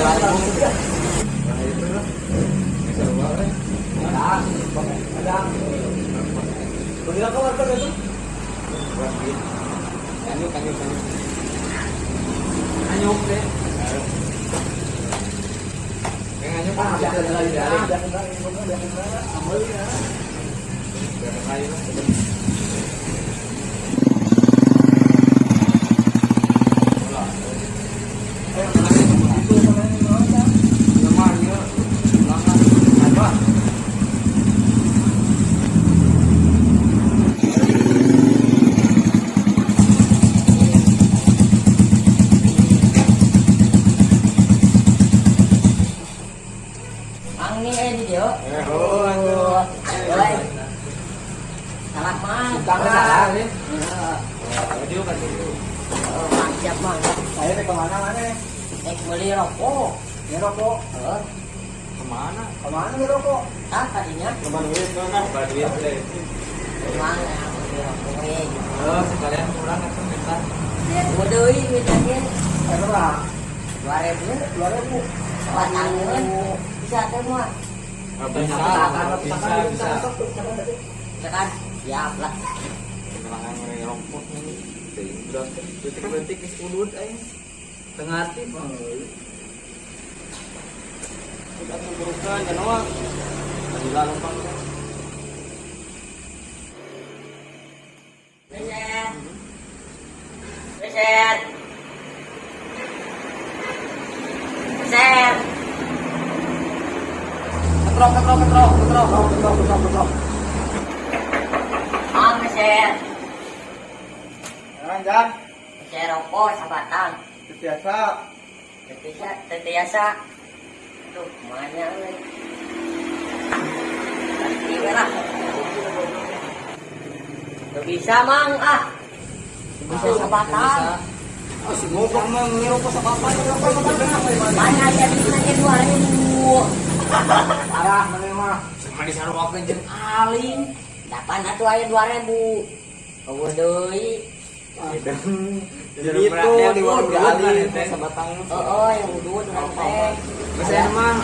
Anyuk deh. Anyuk kan ada lagi ada. Sambal ya. Salah mah. Salah nih. Video kan video. Mantap mah. Saya ke mana? Beli rokok. Ini rokok. Kemana? Kemana nih rokok? Ah tadinya. Kemana duit mana? Duit deh. Kemana? Beli rokok. Sekalian kurang atau minta? Gua deui duitnya. Berapa? 2000. Batangkeun. Bisa teh mah. Bisa. Cekan. Siap lah. Kelangan ngerokok nih. Detik-detik geus udud aing. Tengah hati mah. Udah terburukan ya Noah. Lagi lalu Bang. Beset. Beset. Beset. Ketrok. Ah, beset. Jangan. Beset rokok sabatang. Biasa. Tetiasa. Tuh, mana euy. Pasti lah. Gak bisa mang bisa sabatang. Si ngomong mah ngerokok sabapa Mana jadi nanya 2000. parah mana mah. Cuma disaruakeun jeung aling. Dapan atuh aya 2000. Eueuh deui. Jadi itu di warung gali sabatang. Oh, yang udud urang teh. Saya mah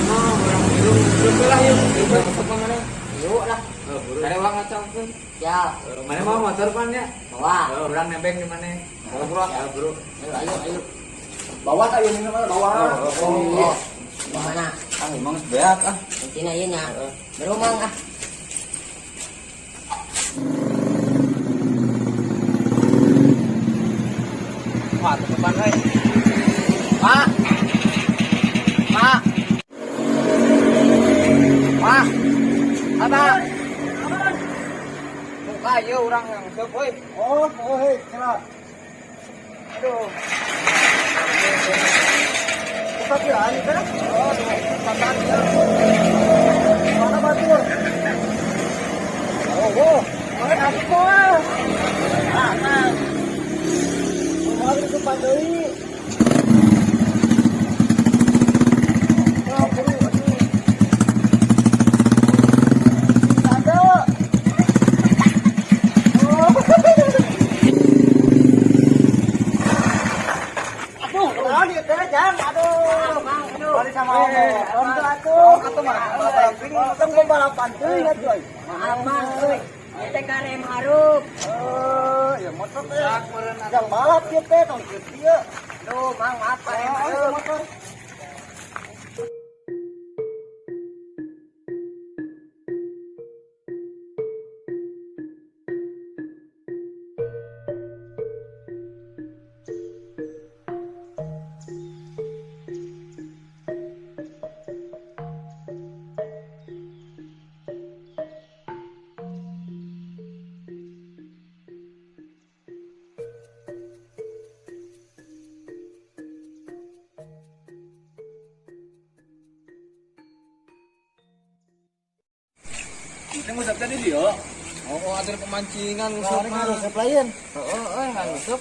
orang belum lah yuk. Itu ke mana? Yuk lah. Ada uang ngacaukeun. Ya, Mana mau motor pan ya? bawa. Urang nebeng di mana? Bro. Ya, bro. Ayo. Bawa tak ini mah bawa. Oh. Mana? Emang beak Intina ieu nya. Berumang Wah, ke depan euy. Pak. Apa? Muka ieu urang yang seup euy. Oh, heuh, cenah. Aduh. Cepat ya, ini kan? Oh, cepat ya. Mana batur? Oh, mana aku? Mari ke Pandai. Maaf mang, euy. Ieu teh karem harup. Ya motor teh. Yang balap ieu teh tong kieu. Duh, mang maaf karem harup. Ini ngusap tadi dia. Oh, atur pemancingan ngusap mah. Ngusap lain. Heeh, enggak ngusap.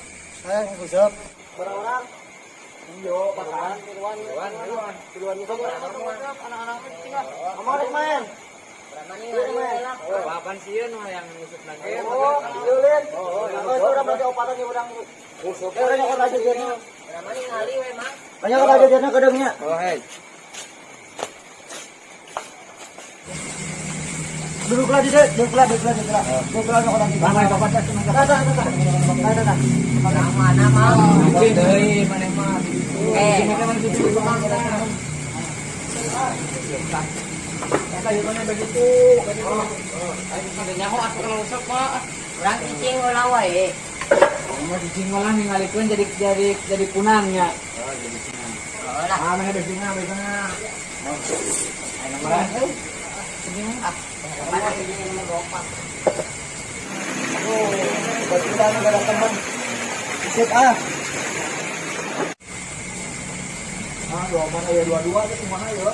Ngusap. Berapa? Yo, pakan, kiluan. Kiluan ngusap anak-anak kecil. Kemarin main. Berapa nih lah. Papan sieun mah yang ngusap lagi. Oh, diulin. Oh, itu udah berarti opatan yang udah ngusap. Orangnya kan aja jadi. Berapa nih ngali we mang? Banyak ada jadinya kadangnya. Oh, hei. Duduklah di sini, duduklah nak orang kita. Nama. Mungkin deui maneh mah. Eta ieu maneh begitu. Ayo nyaho atuh kalau usap mah. Orang cicing ulah wae. Mau cicing malah ningalikeun jadi punangnya. Oh, jadi punang. Ulah. Ah, maneh besinga besinga. Ayo nomor. Mana ini meropak. Buat kita negara teman. Sip ah. Ah, dua mana ya dua-dua itu mana ya?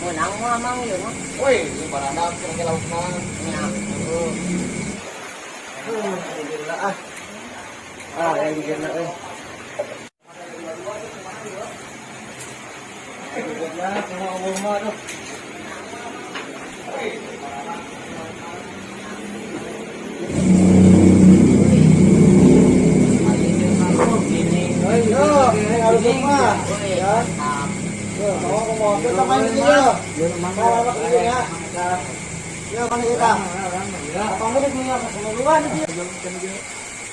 Menang mah mang ieu mah. Woi, ini barada kira laukna. Nya. Alhamdulillah ah. Ah, yang bikin eh. Ya, sama umur tuh. Harus semua. Ya. Mau kita main ini ya. Mau apa ini ya? Ya, mana kita? Apa mau punya keseluruhan ini?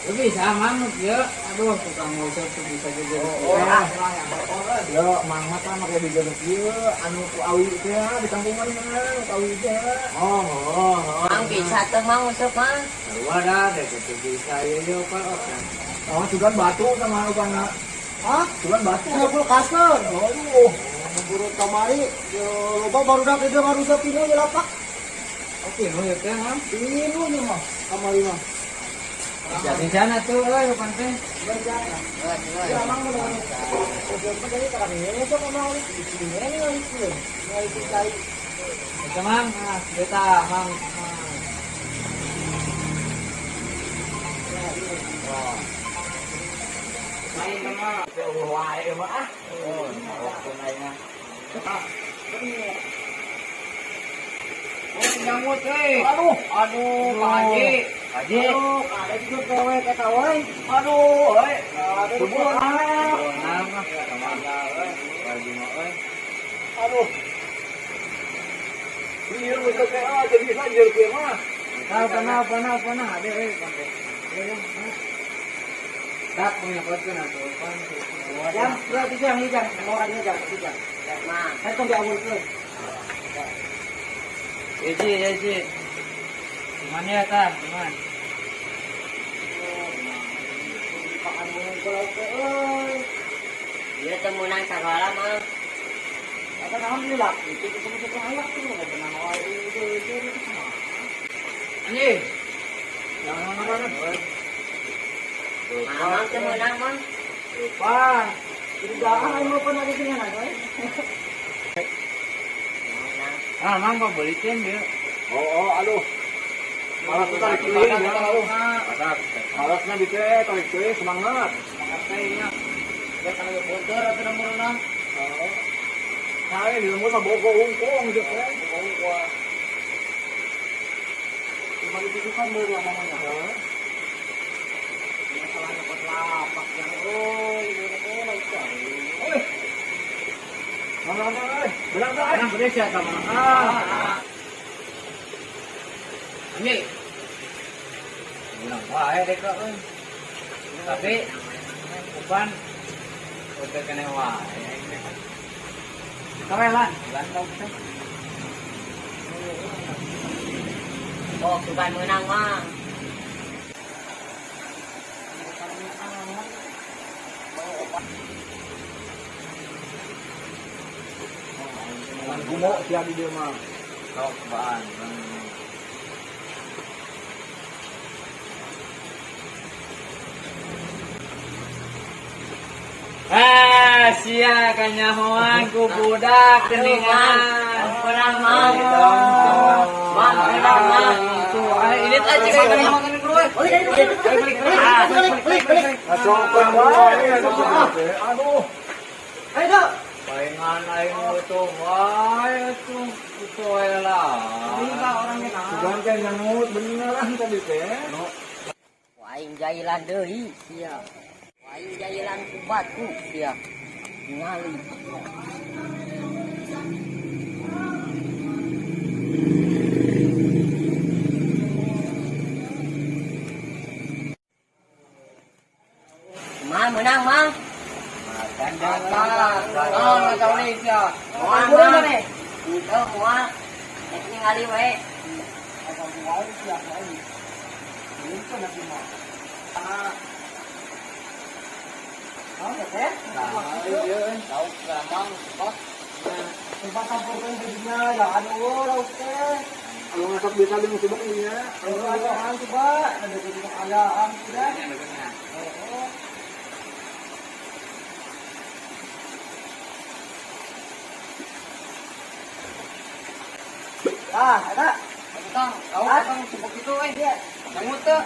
Lebih sama ya. Aduh, tukang ngusap tuh bisa jadi. Ya, mang mata make digeus ieu anu ku awi teh di kampungan mah ku awi teh. Mang bisa teu mang usap mah. Wadah deh itu bisa ieu Pak. Oh, juga batu sama upana. Hah? Juga batu. Saya kulkaskan. Aduh, buru kamari. Loba baru dak dia baru sepino ya lapak. Oke, nu ya teh mah. Ini nih mah kamari mah. Jadi sana tuh euy pantai. Ya mang udah. Jadi kan ini tuh mau di sini ini itu cai. Itu mang, kita mang. Main mah, Allah wae mah ah. Oh, waktu lainnya. Oh, nyamut euy. Aduh, Pak Haji. Haji. Ada juga cewek kata woi. Aduh, euy. Aduh, Nah, mah sama euy. Haji mah euy. aduh. Iya, betul kayak jadi saja ke mah. Panah, ada euy pantai. Tak punya kotor atau apa? Jam, berarti jam ini jam, orangnya jam. Mang. Saya tunggu awal tuh. Eji. Gimana ya, Tan? Gimana? Ieu teu meunang sagala mah. Alhamdulillah, itu ketemu anak tuh, benar itu semua. Anjing. Jangan mana. Mang teu meunang mah. Lupa. Jadi jangan mau pernah di sini anak, Ah, mang kok beliin dia. Oh, aduh. Malas tuh tarik kuing ya, aduh. Malasnya bisa tarik kuing semangat. Semangat kayaknya. Dia kalau kotor atau nomorna. Oh. Nah, ini mau sama bogo ungkong gitu kan. Wah. Cuma itu kan baru namanya. Masalah dapat lapak yang ini lagi cari. Mana, belang dah. Nah, beres ya sama. Anjing. Bilang, wah, dek kok. Tapi bukan udah kena wah. Kawelan, lantau kita. Oh, bukan meunang mah. Dengan gumo siap di dia mah. Sok bahan. Sia kanyahoan ku budak geningan. Kurang mang. Mang, kurang mang. Tuh, ini aja kayak makan dulu. Aduh. Ayo. Palingan aing itu, wae itu wae lah. Ini orangnya kan. Jangan kayak nyamut beneran tadi teh. Wah, aing jailan deui sia. Ayo jalan ku batu dia. Ngali. Mang menang, Mang. Oh, tahu nih sih. Mual, Mang. Itu mual. Ini ngali we. Kalau ngasap bisa di musim ini ya. Ada. Kau sebab itu dia. Nyamut tuh.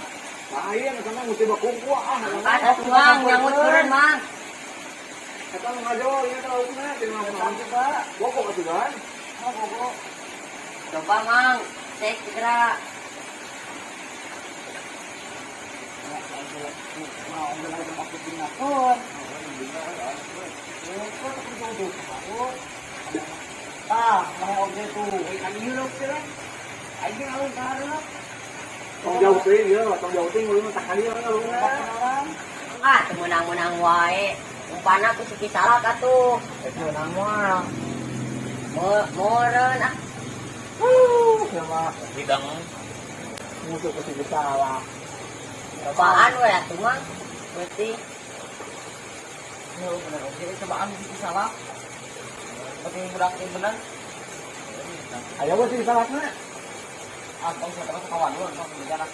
Bahaya sama musim bakungku Ada Mang, nyamut keren, Mang. Kita mengajo ya tahu kan di mana coba. Bokok itu kan. Bokok. Coba, Mang. Cek segera. Tong jauh ting ya, tong jauh ting ulun tak kali orang lu. Menang-menang wae. Umpana ku siki salah katuh. Menang mah. Moreun ah. Sama bidang musuh ke salah. Cobaan we atuh, Mang. Berarti Bener, oke, cobaan sih salah. Penting budak bener. Ayo gua sih salah na. Atau saya terus kawan lu untuk bicara.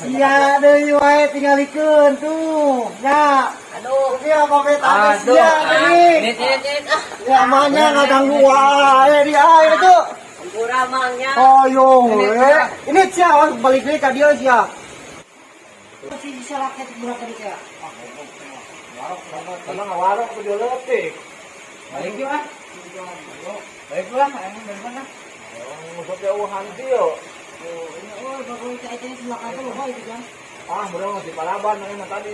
Sia deui wae tingalikeun tuh. Ya. aduh. Dia pakai tangan sia tadi. Dit. Ya amanya ngaganggu wae di air tuh. Ampura Mangnya. Ayo, ini sia balik deui ka dieu sia. Si salak eta berapa deui ya? Karena ngawarok ke dia letik. Balik juga. Baik lah, emang dari mana? Musuh jauhan dia. Bagus kayak ini silakan tuh, bae itu kan. Mudah masih palaban nang tadi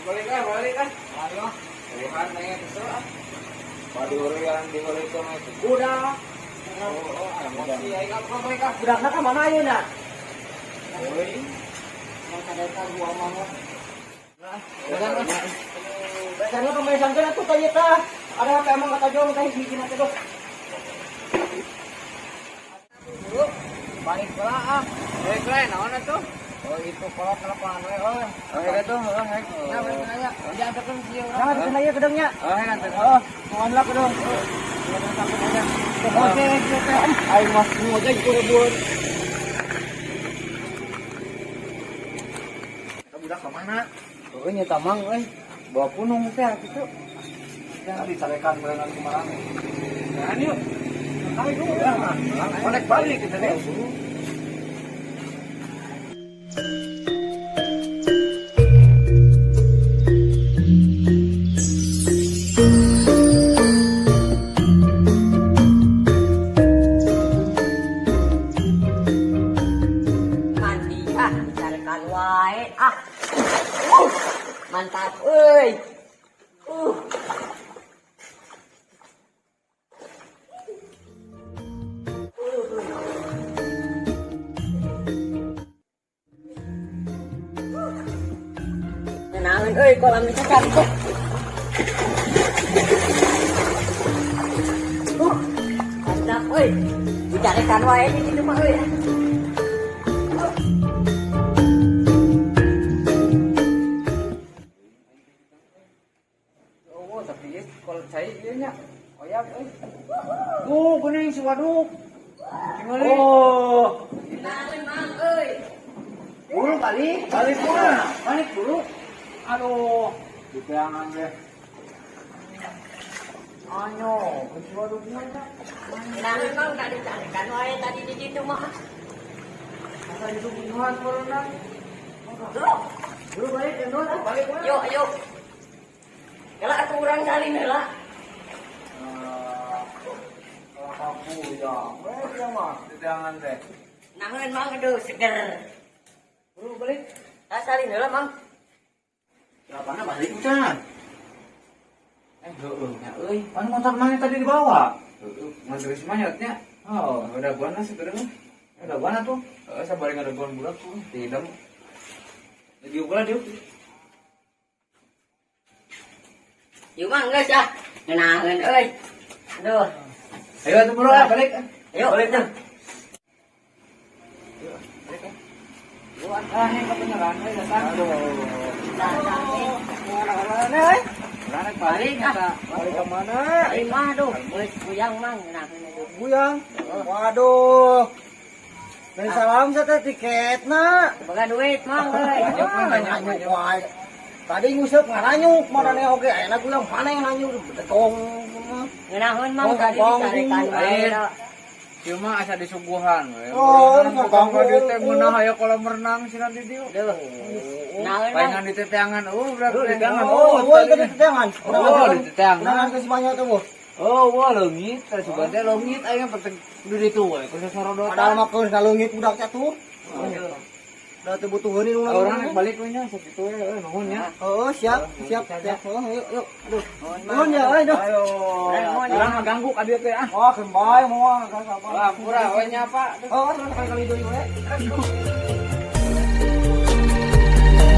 Balik kan. Mari mah. Jauhan nanya itu Padurian di balik itu kuda. Emosi ai ka mereka. Budakna ka mana ayeuna? Oi. Yang sadarkan dua mangga. Jangan Biasanya pemain sangkana tuh kayak tah. Ada apa emang kata jong teh bikin aja dok. balik lah Balik lah, naon atuh? Oh itu kolot telepon we. Oh iya tuh, hek. Nah, balik aja. Jangan tekan sih urang. Jangan kena ya gedengnya. Hek atuh. Mohon lah gedeng. Oke, Aing mas mau aja gitu rebut. Kita budak ke mana? Oh nya tamang euy. Bawa punung teh kitu. Jangan dicarekan berenang kemarin. Jangan yuk. Ayo ya. Konek balik kita deh. Mandi dicarikan wae mantap euy. Nenangan euy kolam dicacar tuh. Mantap euy. Dicarikan wae di situ mah euy. Oh, tapi kalau cai ieu nya. Oyak euy. Duh, kuning si waduk. Gimana? Oh, Nenangan mang euy. dulu balik. Balik mana? Balik dulu. Aduh, dipeangan deh. Anyo, si waduk mana? Nenangan mang tak dicarikan wae tadi di situ mah. Asal itu bunuhan corona. Dulu balik yang dulu. Balik mana? Yuk. Kalau aku kurang kali nela. Aku ya. Dia mah dipeangan deh. Nangan mang aduh seger. Dulu balik. Asalin nela mang. Apaan balik hujan? Heeh, nya euy. Pan motor mana tadi dibawa? Ngantri semangatnya. Oh, Udah gua nasi terus. ada mana tuh? Sabari ada gua budak tuh. Tidak. Lagi ulah dia. Yuk mang guys ya. Ngenaheun euy. Aduh. Ayo atuh bro, balik. Ayo balik tuh. Ah, ini kebenaran euy datang. Mana balik kata. Balik ke mana? Dari mah tuh. Geus kuyang mang ngenaheun aduh. Buyang. Waduh. Dari salam saya teh tiketna. Boga duit mang euy. Nanyuk wae. Tadi nguseup ngaranyuk marane oge enak ulang mana yang nanyuk betong. Ngenaheun mang tadi ditarekan wae. Cuma asa disuguhan we. Oh, ngomong ka dieu teh meunah aya kolam renang cenah di dieu. Duh. Ngenaheun mang. Palingan di teteangan berarti. Oh, itu di teteangan. Oh, di teteangan. Undangan ke si banyak tuh, Bu. Oh, wah leungit, teh sugan teh leungit aya penting di ditu we, ku sorodotan. Padahal mah keus naleungit budak catur. Da teu butuheun nu Orang rek balik we nya sakitu we, nuhun ya. Oh, siap. Oh, yuk. Aduh. Nuhun ya, ayo. Ayo. Urang ngaganggu ka dieu teh ah. Wah, kembali moal ka sapa. Wah, pura we nya Pak. Oh, kali-kali deui we.